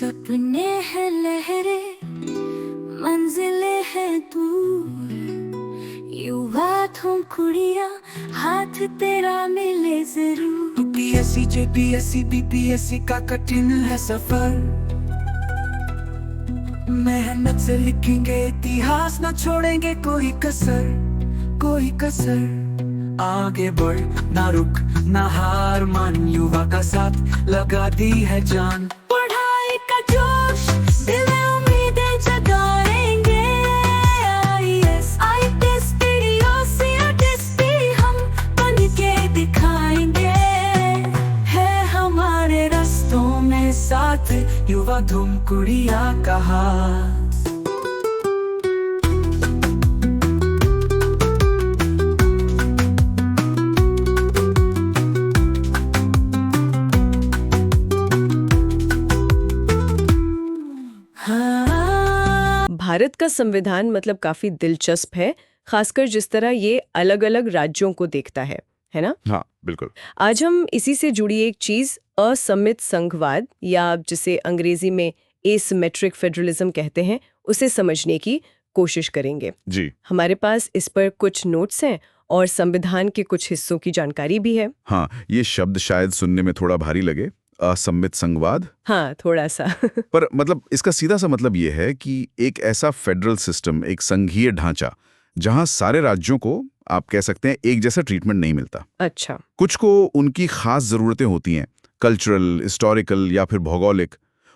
सपने हैं लहरे, मंजिले हैं दूर, युवा तुम कुड़िया, हाथ तेरा मिले जरूर। यूपीएससी जेपीएससी बीपीएससी का कठिन है सफर, मेहनत से लिखेंगे इतिहास, न छोड़ेंगे कोई कसर, कोई कसर। आगे बढ़ ना रुक ना हार मान, युवा का साथ लगा दी है जान। पढ़ाई का जोश दिल में उम्मीदें जगाएंगे, आईएएस आईपीएस पीडीओ भी हम बन के दिखाएंगे। है हमारे रास्तों में साथ युवा तुम कुड़िया का हाथ। भारत का संविधान मतलब काफी दिलचस्प है, खासकर जिस तरह ये अलग अलग राज्यों को देखता है ना? हाँ बिल्कुल। आज हम इसी से जुड़ी एक चीज असम्मित संघवाद या जिसे अंग्रेजी में एसिमेट्रिक फेडरलिज्म कहते हैं, उसे समझने की कोशिश करेंगे। जी हमारे पास इस पर कुछ नोट्स हैं और संविधान के कुछ हिस्सों की जानकारी भी है। हाँ, ये शब्द शायद सुनने में थोड़ा भारी लगे, असम्मित संघवाद। हाँ, थोड़ा सा पर मतलब इसका सीधा सा मतलब ये है कि एक ऐसा फेडरल सिस्टम, एक संघीय ढांचा जहां सारे राज्यों को आप कह सकते हैं एक जैसा ट्रीटमेंट नहीं मिलता। अच्छा। कुछ को उनकी खास जरूरतें होती हैं, कल्चरल, हिस्टोरिकल या फिर भौगोलिक,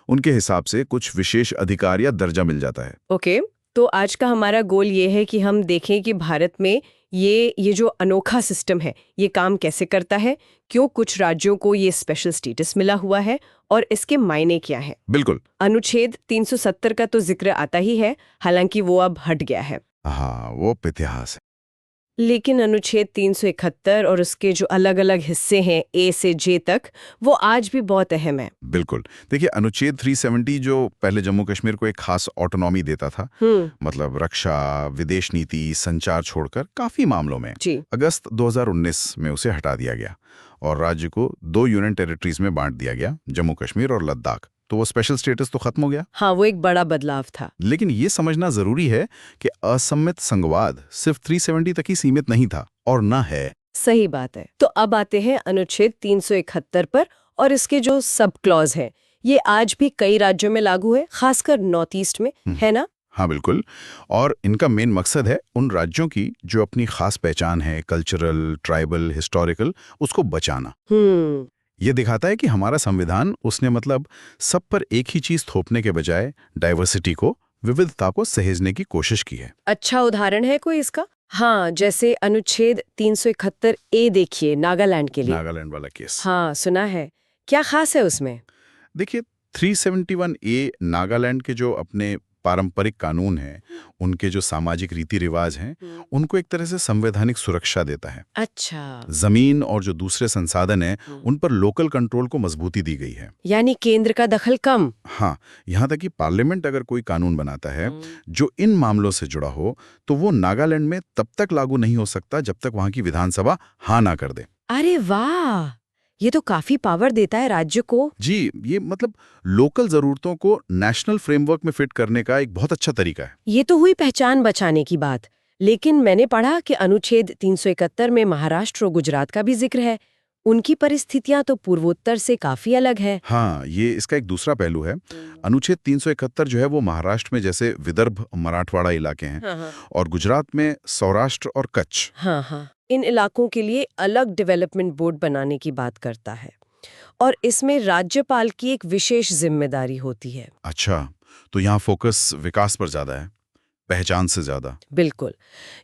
उनके हिसाब से कुछ विशेष अधिकार या दर्जा मिल जाता है। ओके, तो आज का हमारा गोल ये है कि हम देखें कि भारत में ये जो अनोखा सिस्टम है ये काम कैसे करता है, क्यों कुछ राज्यों को ये स्पेशल स्टेटस मिला हुआ है और इसके मायने क्या है। बिल्कुल। अनुच्छेद 370 का तो जिक्र आता ही है, हालांकि वो अब हट गया है। हाँ, वो इतिहास है। लेकिन अनुच्छेद 371 और उसके जो अलग अलग हिस्से हैं ए से जे तक, वो आज भी बहुत अहम है। बिल्कुल। देखिए, अनुच्छेद 370 जो पहले जम्मू कश्मीर को एक खास ऑटोनॉमी देता था, मतलब रक्षा, विदेश नीति, संचार छोड़कर काफी मामलों में, जी। अगस्त 2019 में उसे हटा दिया गया और राज्य को 2 यूनियन टेरिटरीज में बांट दिया गया, जम्मू कश्मीर और लद्दाख। तो वो स्पेशल स्टेटस तो खत्म हो गया। हाँ, वो एक बड़ा बदलाव था। लेकिन ये समझना जरूरी है कि असम्मित संघवाद सिर्फ 370 तक ही सीमित नहीं था और न है। सही बात है। तो अब आते हैं अनुच्छेद 371 पर, और इसके जो सब क्लॉज है ये आज भी कई राज्यों में लागू है, खासकर नॉर्थ ईस्ट में, है ना? हाँ बिल्कुल। और इनका मेन मकसद है उन राज्यों की जो अपनी खास पहचान है, कल्चरल, ट्राइबल, हिस्टोरिकल, उसको बचाना। ये दिखाता है कि हमारा संविधान उसने मतलब सब पर एक ही चीज थोपने के बजाय डाइवर्सिटी को, विविधता को सहेजने की कोशिश की है। अच्छा उदाहरण है कोई इसका? हाँ, जैसे अनुच्छेद 371 ए देखिए, नागालैंड के लिए। नागालैंड वाला केस। हाँ, सुना है। क्या खास है उसमें? देखिए, 371 ए नागालैंड के जो अपने पारंपरिक कानून हैं, उनके जो सामाजिक रीति रिवाज हैं, उनको एक तरह से संवैधानिक सुरक्षा देता है। अच्छा। जमीन और जो दूसरे संसाधन हैं, उन पर लोकल कंट्रोल को मजबूती दी गई है। यानी केंद्र का दखल कम। हाँ, यहाँ तक कि पार्लियामेंट अगर कोई कानून बनाता है जो इन मामलों से जुड़ा हो, तो वो नागालैंड में तब तक लागू नहीं हो सकता जब तक वहाँ की विधानसभा हाँ ना कर दे। अरे वाह, ये तो काफी पावर देता है राज्य को। जी, ये मतलब लोकल जरूरतों को नेशनल फ्रेमवर्क में फिट करने का एक बहुत अच्छा तरीका है। ये तो हुई पहचान बचाने की बात, लेकिन मैंने पढ़ा कि अनुच्छेद 371 में महाराष्ट्र और गुजरात का भी जिक्र है। उनकी परिस्थितियां तो पूर्वोत्तर से काफी अलग है। हाँ, ये इसका एक दूसरा पहलू है। अनुच्छेद 371 जो है वो महाराष्ट्र में जैसे विदर्भ, मराठवाड़ा इलाके हैं, हाँ। और गुजरात में सौराष्ट्र और कच्छ। हाँ, इन इलाकों के लिए अलग डेवलपमेंट बोर्ड बनाने की बात करता है, और इसमें राज्यपाल की एक विशेष जिम्मेदारी होती है। अच्छा, तो यहाँ फोकस विकास पर ज्यादा है, पहचान से ज्यादा। बिल्कुल।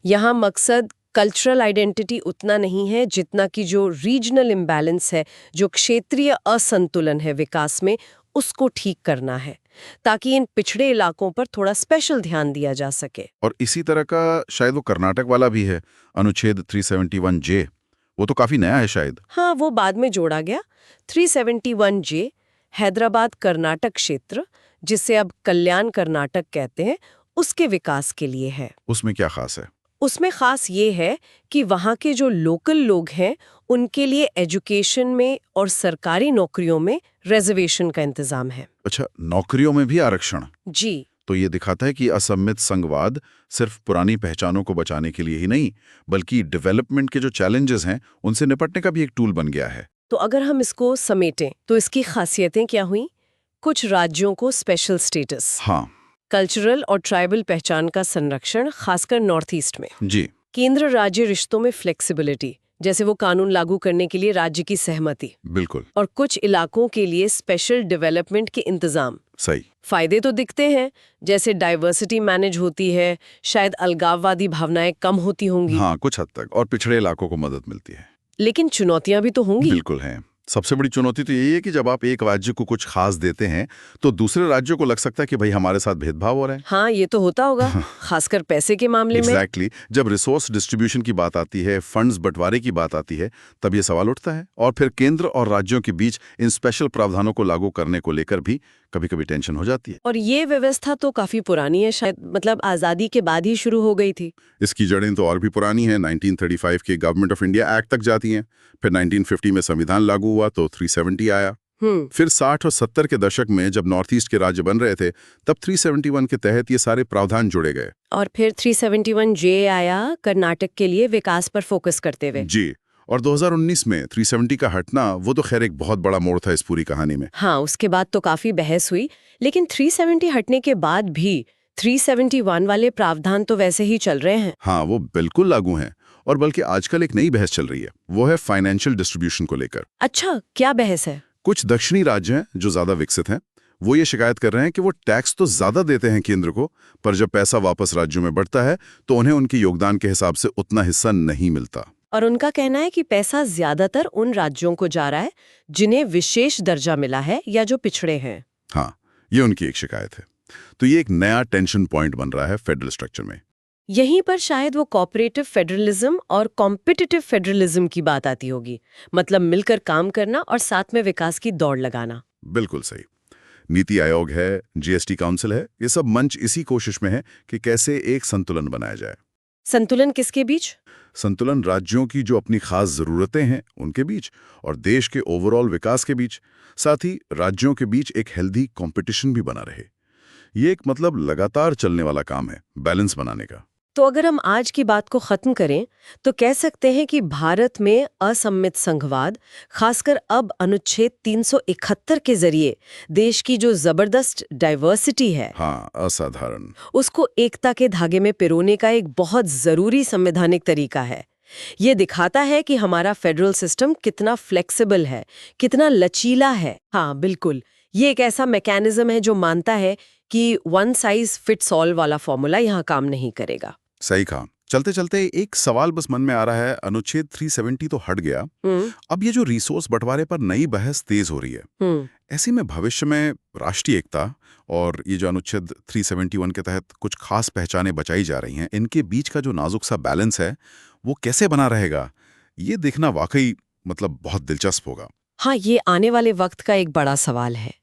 यहाँ मकसद कल्चरल आइडेंटिटी उतना नहीं है जितना कि जो रीजनल इम्बैलेंस है, जो क्षेत्रीय असंतुलन है विकास में, उसको ठीक करना है, ताकि इन पिछड़े इलाकों पर थोड़ा स्पेशल ध्यान दिया जा सके। और इसी तरह का शायद वो कर्नाटक वाला भी है, अनुच्छेद 371 जे। वो तो काफी नया है शायद। हाँ, वो बाद में जोड़ा गया। 371 जे हैदराबाद कर्नाटक क्षेत्र, जिसे अब कल्याण कर्नाटक कहते हैं, उसके विकास के लिए है। उसमें क्या खास है? उसमें खास ये है कि वहाँ के जो लोकल लोग हैं उनके लिए एजुकेशन में और सरकारी नौकरियों में रिजर्वेशन का इंतजाम है। अच्छा, नौकरियों में भी आरक्षण। जी। तो ये दिखाता है कि असम्मित संघवाद सिर्फ पुरानी पहचानों को बचाने के लिए ही नहीं, बल्कि डेवलपमेंट के जो चैलेंजेस हैं उनसे निपटने का भी एक टूल बन गया है। तो अगर हम इसको समेटें तो इसकी खासियतें क्या हुई? कुछ राज्यों को स्पेशल स्टेटस, हाँ कल्चरल और ट्राइबल पहचान का संरक्षण, खासकर नॉर्थ ईस्ट में। जी, केंद्र राज्य रिश्तों में फ्लेक्सिबिलिटी, जैसे वो कानून लागू करने के लिए राज्य की सहमति, बिल्कुल और कुछ इलाकों के लिए स्पेशल डेवलपमेंट के इंतजाम। सही। फायदे तो दिखते हैं, जैसे डाइवर्सिटी मैनेज होती है, शायद अलगाववादी भावनाएं कम होती होंगी। हाँ, कुछ हद तक, और पिछड़े इलाकों को मदद मिलती है। लेकिन चुनौतियां भी तो होंगी। बिल्कुल हैं। सबसे बड़ी चुनौती तो यही है कि जब आप एक राज्य को कुछ खास देते हैं तो दूसरे राज्यों को लग सकता है कि भाई हमारे साथ भेदभाव हो रहा है। हाँ, ये तो होता होगा, खासकर पैसे के मामले में। एग्जैक्टली, जब रिसोर्स डिस्ट्रीब्यूशन की बात आती है, फंड्स बंटवारे की बात आती है, तब ये सवाल उठता है। और फिर केंद्र और राज्यों के बीच इन स्पेशल प्रावधानों को लागू करने को लेकर भी कभी कभी टेंशन हो जाती है। और ये व्यवस्था तो काफी पुरानी है, शायद मतलब आजादी के बाद ही शुरू हो गई थी। इसकी जड़ें तो और भी पुरानी हैं। 1935 के गवर्नमेंट ऑफ इंडिया एक्ट तक जाती हैं। फिर 1950 में संविधान लागू हुआ तो 370 आया। फिर 60 और 70 के दशक में जब नॉर्थ ईस्ट के राज्य बन रहे थे तब 371 के तहत ये सारे प्रावधान जोड़े गए। और फिर 371 जे आया, कर्नाटक के लिए विकास पर फोकस करते हुए। जी, और 2019 में 370 का हटना, वो तो खैर एक बहुत बड़ा मोड़ था इस पूरी कहानी में। हाँ, उसके बाद तो काफी बहस हुई, लेकिन 370 हटने के बाद भी 371 वाले प्रावधान तो वैसे ही चल रहे हैं। हाँ, वो बिल्कुल लागू हैं। और बल्कि आजकल एक नई बहस चल रही है, वो है फाइनेंशियल डिस्ट्रीब्यूशन को लेकर। अच्छा, क्या बहस है? कुछ दक्षिणी राज्य हैं जो ज्यादा विकसित हैं, वो ये शिकायत कर रहे हैं कि वो टैक्स तो ज्यादा देते हैं केंद्र को, पर जब पैसा वापस राज्यों में बढ़ता है तो उन्हें उनके योगदान के हिसाब से उतना हिस्सा नहीं मिलता। और उनका कहना है कि पैसा ज्यादातर उन राज्यों को जा रहा है जिन्हें विशेष दर्जा मिला है या जो पिछड़े हैं। हाँ, ये उनकी एक शिकायत है। तो ये एक नया टेंशन पॉइंट बन रहा है फेडरल स्ट्रक्चर में। यहीं पर शायद वो कोऑपरेटिव फेडरलिज्म और कॉम्पिटिटिव फेडरलिज्म की बात आती होगी, मतलब मिलकर काम करना और साथ में विकास की दौड़ लगाना। बिल्कुल सही। नीति आयोग है, जीएसटी काउंसिल है, ये सब मंच इसी कोशिश में है कि कैसे एक संतुलन बनाया जाए। संतुलन किसके बीच? संतुलन राज्यों की जो अपनी खास जरूरतें हैं उनके बीच और देश के ओवरऑल विकास के बीच। साथ ही राज्यों के बीच एक हेल्दी कंपटीशन भी बना रहे। ये एक मतलब लगातार चलने वाला काम है, बैलेंस बनाने का। तो अगर हम आज की बात को खत्म करें तो कह सकते हैं कि भारत में असम्मित संघवाद, खासकर अब अनुच्छेद 371 के जरिए देश की जो जबरदस्त डाइवर्सिटी है, हाँ, असाधारण, उसको एकता के धागे में पिरोने का एक बहुत जरूरी संवैधानिक तरीका है। ये दिखाता है कि हमारा फेडरल सिस्टम कितना फ्लेक्सिबल है, कितना लचीला है। हाँ बिल्कुल, ये एक ऐसा मैकेनिज्म है जो मानता है कि वन साइज फिट्स ऑल वाला फॉर्मूला यहाँ काम नहीं करेगा। सही कहा। चलते चलते एक सवाल बस मन में आ रहा है। अनुच्छेद 370 तो हट गया, अब ये जो रिसोर्स बंटवारे पर नई बहस तेज हो रही है, ऐसे में भविष्य में राष्ट्रीय एकता और ये जो अनुच्छेद 371 के तहत कुछ खास पहचानें बचाई जा रही हैं, इनके बीच का जो नाजुक सा बैलेंस है वो कैसे बना रहेगा, ये देखना वाकई मतलब बहुत दिलचस्प होगा। हाँ, ये आने वाले वक्त का एक बड़ा सवाल है।